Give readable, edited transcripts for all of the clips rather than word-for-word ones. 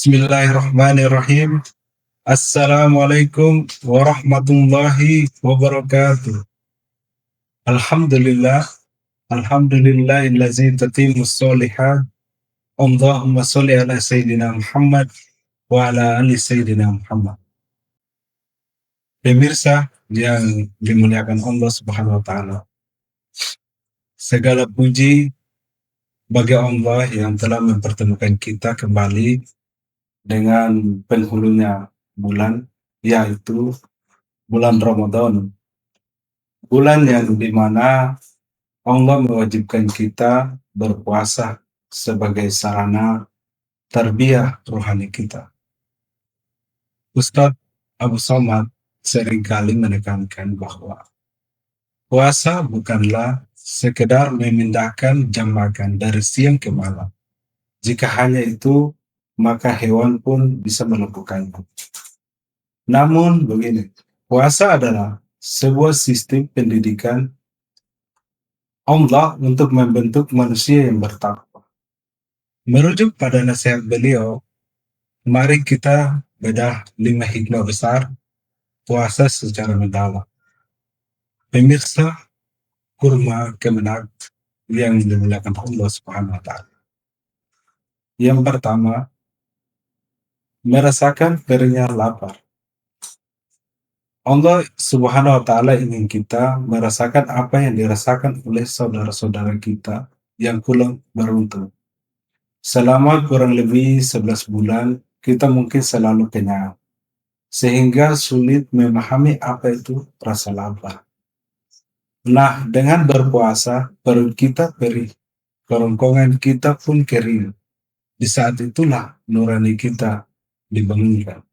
Bismillahirrahmanirrahim. Assalamualaikum warahmatullahi wabarakatuh. Alhamdulillah, alhamdulillahillazi tatimmus sholihat. Allahumma sholli ala sayyidina Muhammad wa ala ali sayyidina Muhammad. Pemirsa yang dimuliakan Allah Subhanahu wa taala. Segala puji bagi Allah yang telah mempertemukan kita kembali dengan penghulunya bulan, yaitu bulan Ramadan. Bulan yang dimana Allah mewajibkan kita berpuasa sebagai sarana tarbiyah rohani kita. Ustadz Abu Somad seringkali menekankan bahwa puasa bukanlah sekedar memindahkan jam makan dari siang ke malam. Jika hanya itu, maka hewan pun bisa melakukannya. Namun begini, puasa adalah sebuah sistem pendidikan Allah untuk membentuk manusia yang bertakwa. Merujuk pada nasihat beliau, mari kita bedah 5 hikmah besar puasa secara mendalam. Pemirsa kurma kemenang yang dimuliakan Allah Subhanahu wa taala. Yang pertama, merasakan perihnya lapar. Allah Subhanahu wa taala ingin kita merasakan apa yang dirasakan oleh saudara-saudara kita yang kurang beruntung. Selama kurang lebih 11 bulan, kita mungkin selalu kenyang, sehingga sulit memahami apa itu rasa lapar. Nah, dengan berpuasa, perut kita perih, kerongkongan kita pun kering. Di saat itulah nurani kita dibangunkan.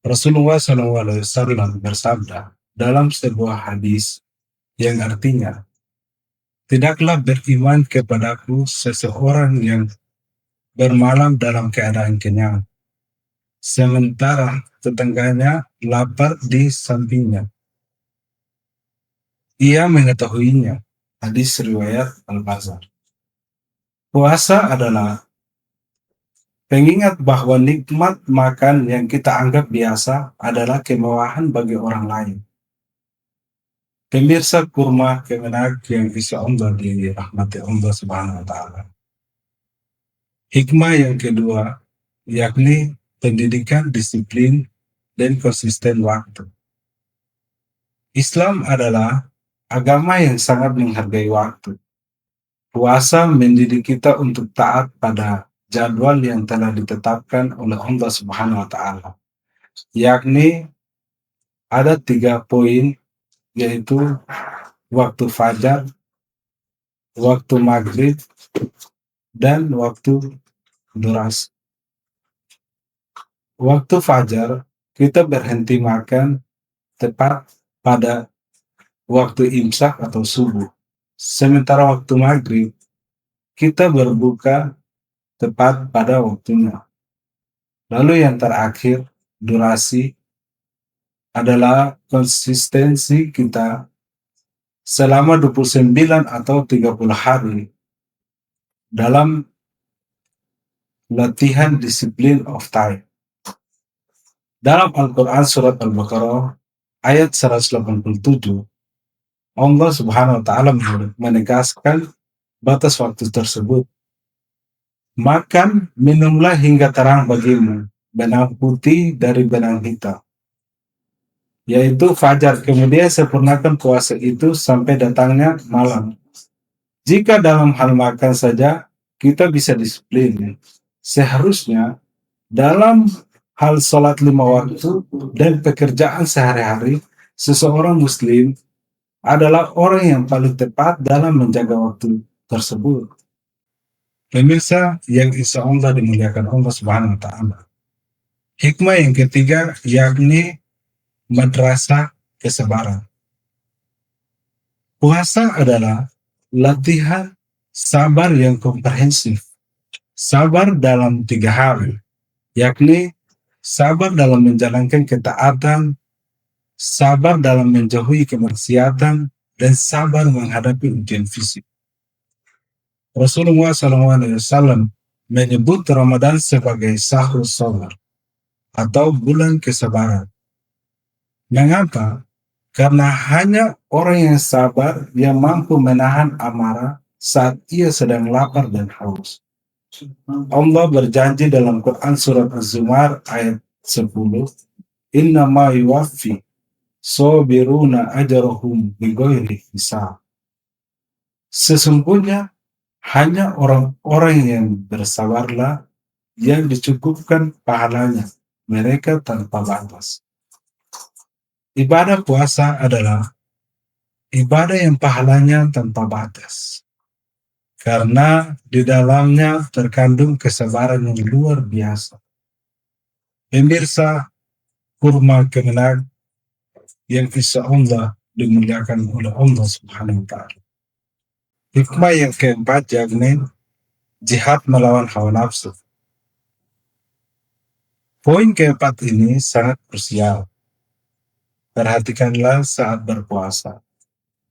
Rasulullah SAW bersabda dalam sebuah hadis yang artinya, tidaklah beriman kepadaku seseorang yang bermalam dalam keadaan kenyang, sementara tetangganya lapar di sampingnya. Ia mengetahuinya. Hadis riwayat Al-Bazar. Puasa adalah pengingat bahwa nikmat makan yang kita anggap biasa adalah kemewahan bagi orang lain. Pemirsa kurma kemenang yang insya Allah dirahmati Allah Subhanahu wa taala. Hikmah yang kedua, yakni pendidikan disiplin dan konsisten waktu. Islam adalah agama yang sangat menghargai waktu. Puasa mendidik kita untuk taat pada jadwal yang telah ditetapkan oleh Allah Subhanahu wa taala, yakni ada 3 poin, yaitu waktu fajar, waktu maghrib, dan waktu durasi. Waktu fajar kita berhenti makan tepat pada waktu imsak atau subuh, sementara waktu maghrib kita berbuka tepat pada waktunya. Lalu yang terakhir, durasi, adalah konsistensi kita selama 29 atau 30 hari dalam latihan disiplin of time. Dalam Al-Quran surat Al-Baqarah ayat 187, Allah Subhanahu wa taala menegaskan batas waktu tersebut. Makan, minumlah hingga terang bagimu benang putih dari benang hitam, yaitu fajar. Kemudian sempurnakan puasa itu sampai datangnya malam. Jika dalam hal makan saja kita bisa disiplin, seharusnya dalam hal sholat 5 waktu dan pekerjaan sehari-hari, seseorang muslim adalah orang yang paling tepat dalam menjaga waktu tersebut. Pemirsa yang insya Allah dimuliakan Allah Subhanahu wa taala. Hikmah yang ketiga, yakni madrasah kesabaran. Puasa adalah latihan sabar yang komprehensif. Sabar dalam 3 hal, yakni sabar dalam menjalankan ketaatan, sabar dalam menjauhi kemaksiatan, dan sabar menghadapi ujian fisik. Rasulullah SAW menyebut Ramadan sebagai syahrul sabar atau bulan kesabaran. Mengapa? Karena hanya orang yang sabar yang mampu menahan amarah saat ia sedang lapar dan haus. Allah berjanji dalam Quran surat Az-Zumar ayat 10, "Inna ma yuwaffi sabiruna ajrahum bighairi hisab." Sesungguhnya hanya orang-orang yang bersabarlah yang dicukupkan pahalanya, mereka tanpa batas. Ibadah puasa adalah ibadah yang pahalanya tanpa batas, karena di dalamnya terkandung kesabaran yang luar biasa. Pemirsa, kurma kemenang yang insya Allah dimuliakan oleh Allah Subhanahu wa Ta'ala. Hikmah yang keempat yakni jihad melawan hawa nafsu. Poin keempat ini sangat krusial. Perhatikanlah saat berpuasa.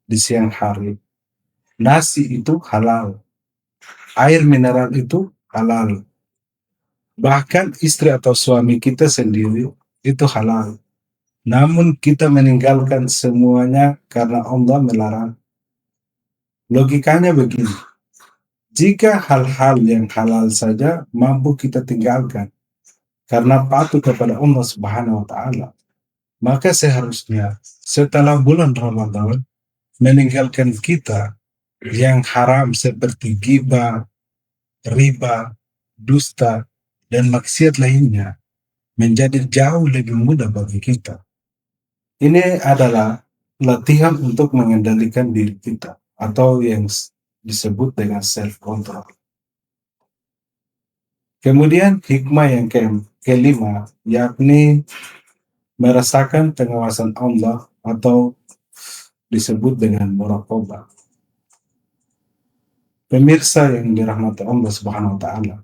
Di siang hari, nasi itu halal, air mineral itu halal, bahkan istri atau suami kita sendiri itu halal. Namun kita meninggalkan semuanya karena Allah melarang. Logikanya begini, jika hal-hal yang halal saja mampu kita tinggalkan karena patuh kepada Allah Subhanahu wa Ta'ala, maka seharusnya setelah bulan Ramadan meninggalkan kita yang haram seperti ghibah, riba, dusta, dan maksiat lainnya menjadi jauh lebih mudah bagi kita. Ini adalah latihan untuk mengendalikan diri kita atau yang disebut dengan self control. Kemudian hikmah yang kelima yakni merasakan pengawasan Allah atau disebut dengan muraqabah. Pemirsa yang dirahmati Allah Subhanahu wa Ta'ala,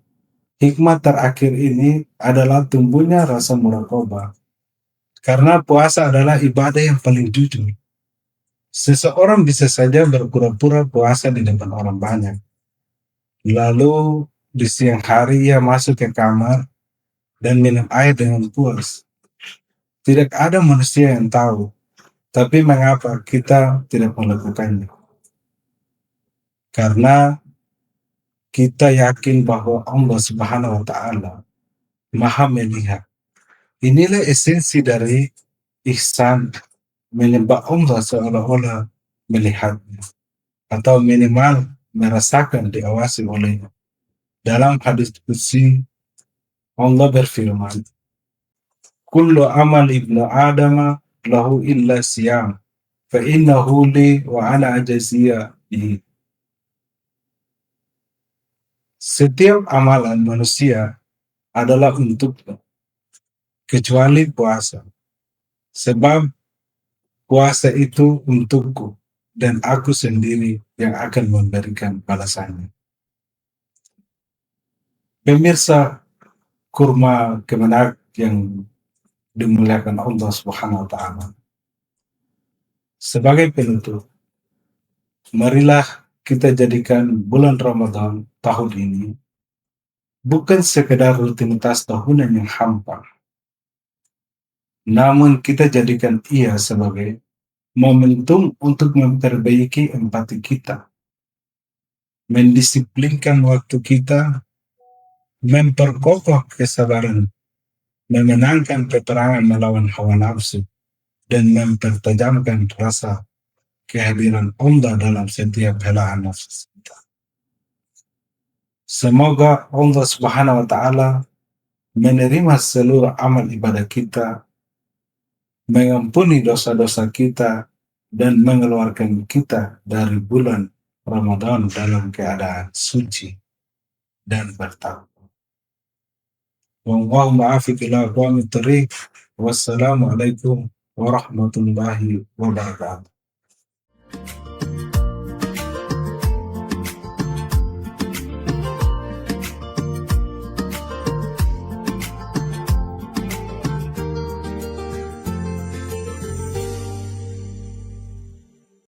hikmah terakhir ini adalah tumbuhnya rasa muraqabah. Karena puasa adalah ibadah yang paling jujur. Seseorang bisa saja berpura-pura puasa di depan orang banyak. Lalu di siang hari ia masuk ke kamar dan minum air dengan puas. Tidak ada manusia yang tahu. Tapi mengapa kita tidak melakukannya? Karena kita yakin bahwa Allah Subhanahu wa Ta'ala Maha melihat. Inilah esensi dari ihsan, menyembah Allah seolah-olah melihatnya, atau minimal merasakan diawasi olehnya. Dalam hadis qudsi Allah berfirman, "Kullu amal ibnu Adama lahu illa siyam, fa innahu li wa ana ajziya bihi." Setiap amalan manusia adalah untuknya, kecuali puasa. Sebab puasa itu untukku, dan aku sendiri yang akan memberikan balasannya. Pemirsa kurma kemenak yang dimuliakan Allah Subhanahu wa Ta'ala. Sebagai penutup, marilah kita jadikan bulan Ramadan tahun ini bukan sekedar rutinitas tahunan yang hampa, namun kita jadikan ia sebagai momentum untuk memperbaiki empati kita, mendisiplinkan waktu kita, memperkokoh kesabaran, memenangkan peperangan melawan hawa nafsu, dan mempertajamkan rasa kehadiran Allah dalam setiap helaan nafsu kita. Semoga Allah Subhanahu wa Ta'ala menerima seluruh amal ibadah kita, mengampuni dosa-dosa kita, dan mengeluarkan kita dari bulan Ramadan dalam keadaan suci dan bertakwa. Wallahu muwaffiq ila aqwamit thoriq. Wassalamualaikum warahmatullahi wabarakatuh.